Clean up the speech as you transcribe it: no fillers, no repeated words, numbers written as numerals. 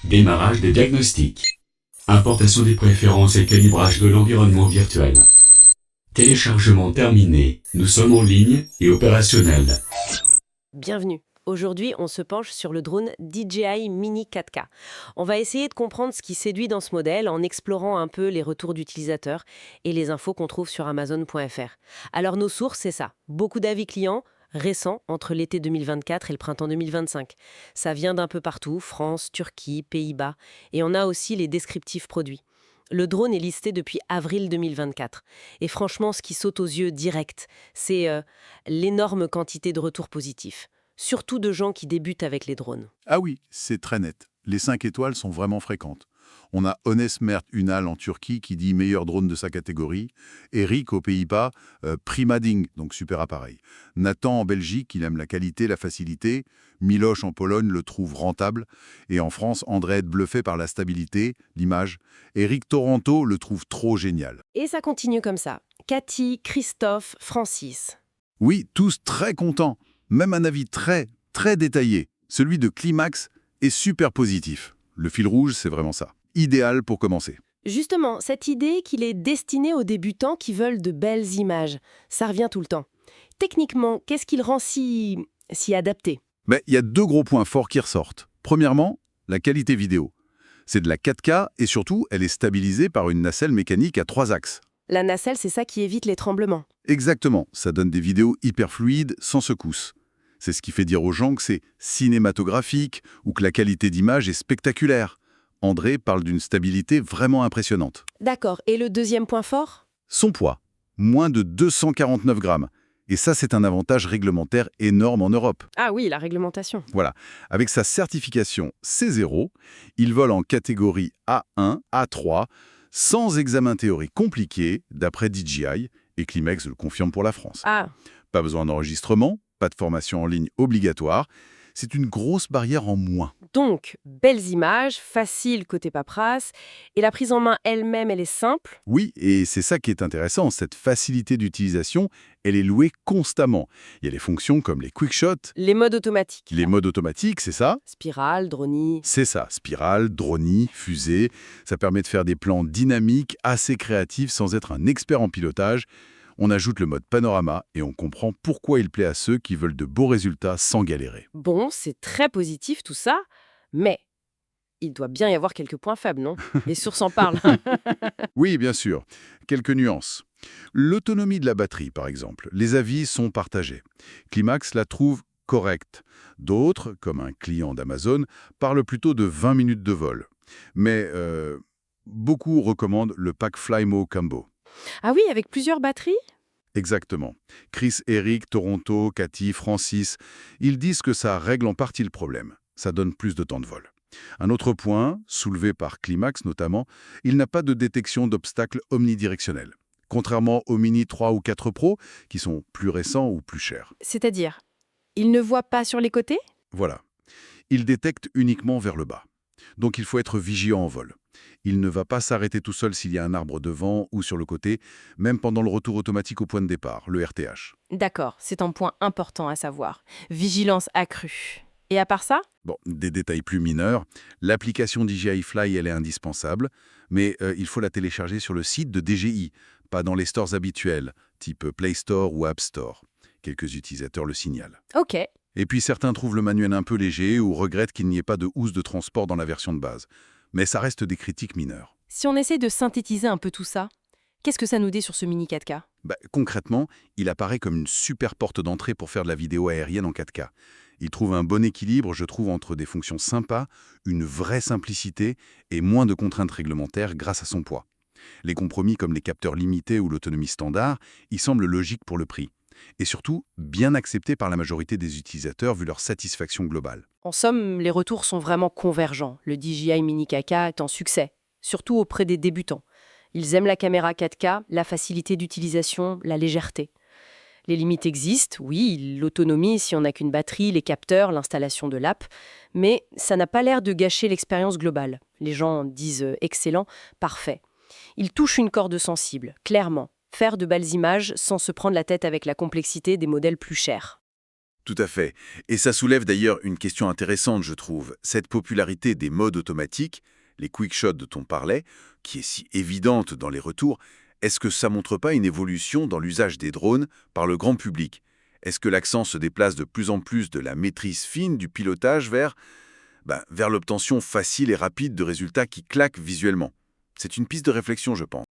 Démarrage des diagnostics. Importation des préférences et calibrage de l'environnement virtuel. Téléchargement terminé. Nous sommes en ligne et opérationnels. Bienvenue. Aujourd'hui, on se penche sur le drone DJI Mini 4K. On va essayer de comprendre ce qui séduit dans ce modèle en explorant un peu les retours d'utilisateurs et les infos qu'on trouve sur Amazon.fr. Alors nos sources, c'est ça. Beaucoup d'avis clients récents entre l'été 2024 et le printemps 2025. Ça vient d'un peu partout, France, Turquie, Pays-Bas. Et on a aussi les descriptifs produits. Le drone est listé depuis avril 2024. Et franchement, ce qui saute aux yeux direct, c'est l'énorme quantité de retours positifs. Surtout de gens qui débutent avec les drones. Ah oui, c'est très net. Les 5 étoiles sont vraiment fréquentes. On a Ones Mert Ünal en Turquie qui dit meilleur drone de sa catégorie. Eric aux Pays-Bas, Primading, donc super appareil. Nathan en Belgique, il aime la qualité, la facilité. Miloche en Pologne le trouve rentable. Et en France, André est bluffé par la stabilité, l'image. Eric Toronto le trouve trop génial. Et ça continue comme ça. Cathy, Christophe, Francis. Oui, tous très contents. Même un avis très détaillé. Celui de Climax est super positif. Le fil rouge, c'est vraiment ça. Idéal pour commencer. Justement, cette idée qu'il est destiné aux débutants qui veulent de belles images, ça revient tout le temps. Techniquement, qu'est-ce qui le rend si adapté ? Mais il y a 2 gros points forts qui ressortent. Premièrement, la qualité vidéo. C'est de la 4K et surtout, elle est stabilisée par une nacelle mécanique à 3 axes. La nacelle, c'est ça qui évite les tremblements. Exactement, ça donne des vidéos hyper fluides, sans secousse. C'est ce qui fait dire aux gens que c'est cinématographique ou que la qualité d'image est spectaculaire. André parle d'une stabilité vraiment impressionnante. D'accord, et le deuxième point fort ? Son poids, moins de 249 grammes. Et ça, c'est un avantage réglementaire énorme en Europe. Ah oui, la réglementation. Voilà, avec sa certification C0, il vole en catégorie A1, A3, sans examen théorique compliqué, d'après DJI, et Climax le confirme pour la France. Ah, Pas besoin d'enregistrement, pas de formation en ligne obligatoire. C'est une grosse barrière en moins. donc, belles images, faciles côté paperasse, et la prise en main elle-même, elle est simple. Oui, et c'est ça qui est intéressant, cette facilité d'utilisation, elle est louée constamment. Il y a les fonctions comme les quick shots, Les modes automatiques. les modes automatiques, c'est ça ? Spirale, dronie. C'est ça, spirale, dronie, fusée. Ça permet de faire des plans dynamiques, assez créatifs, sans être un expert en pilotage. On ajoute le mode panorama et on comprend pourquoi il plaît à ceux qui veulent de beaux résultats sans galérer. Bon, c'est très positif tout ça, mais il doit bien y avoir quelques points faibles, non ? Les sources en parlent. Oui, bien sûr. Quelques nuances. L'autonomie de la batterie, par exemple. Les avis sont partagés. Climax la trouve correcte. D'autres, comme un client d'Amazon, parlent plutôt de 20 minutes de vol. Mais beaucoup recommandent le pack Flymo Combo. Ah oui, avec plusieurs batteries ? Exactement. Chris, Eric, Toronto, Cathy, Francis, ils disent que ça règle en partie le problème. Ça donne plus de temps de vol. Un autre point, soulevé par Climax notamment, il n'a pas de détection d'obstacles omnidirectionnels. Contrairement aux Mini 3 ou 4 Pro, qui sont plus récents ou plus chers. C'est-à-dire, il ne voit pas sur les côtés ? Voilà. Il détecte uniquement vers le bas. Donc il faut être vigilant en vol. Il ne va pas s'arrêter tout seul s'il y a un arbre devant ou sur le côté, même pendant le retour automatique au point de départ, le RTH. D'accord, c'est un point important à savoir. Vigilance accrue. Et à part ça ? Bon, des détails plus mineurs, l'application DJI Fly, elle est indispensable, mais il faut la télécharger sur le site de DJI, pas dans les stores habituels, type Play Store ou App Store. Quelques utilisateurs le signalent. Ok. Et puis certains trouvent le manuel un peu léger ou regrettent qu'il n'y ait pas de housse de transport dans la version de base. Mais ça reste des critiques mineures. Si on essaie de synthétiser un peu tout ça, qu'est-ce que ça nous dit sur ce Mini 4K ? Concrètement, il apparaît comme une super porte d'entrée pour faire de la vidéo aérienne en 4K. Il trouve un bon équilibre, je trouve, entre des fonctions sympas, une vraie simplicité et moins de contraintes réglementaires grâce à son poids. Les compromis comme les capteurs limités ou l'autonomie standard, ils semblent logiques pour le prix. Et surtout, bien acceptés par la majorité des utilisateurs vu leur satisfaction globale. En somme, les retours sont vraiment convergents. Le DJI Mini 4K est un succès, surtout auprès des débutants. Ils aiment la caméra 4K, la facilité d'utilisation, la légèreté. Les limites existent, oui, l'autonomie si on n'a qu'une batterie, les capteurs, l'installation de l'app, mais ça n'a pas l'air de gâcher l'expérience globale. Les gens disent excellent, parfait. Ils touchent une corde sensible, clairement. Faire de belles images sans se prendre la tête avec la complexité des modèles plus chers. Tout à fait. Et ça soulève d'ailleurs une question intéressante, je trouve. Cette popularité des modes automatiques, les quick shots dont on parlait, qui est si évidente dans les retours, est-ce que ça montre pas une évolution dans l'usage des drones par le grand public? Est-ce que l'accent se déplace de plus en plus de la maîtrise fine du pilotage vers l'obtention facile et rapide de résultats qui claquent visuellement? C'est une piste de réflexion, je pense.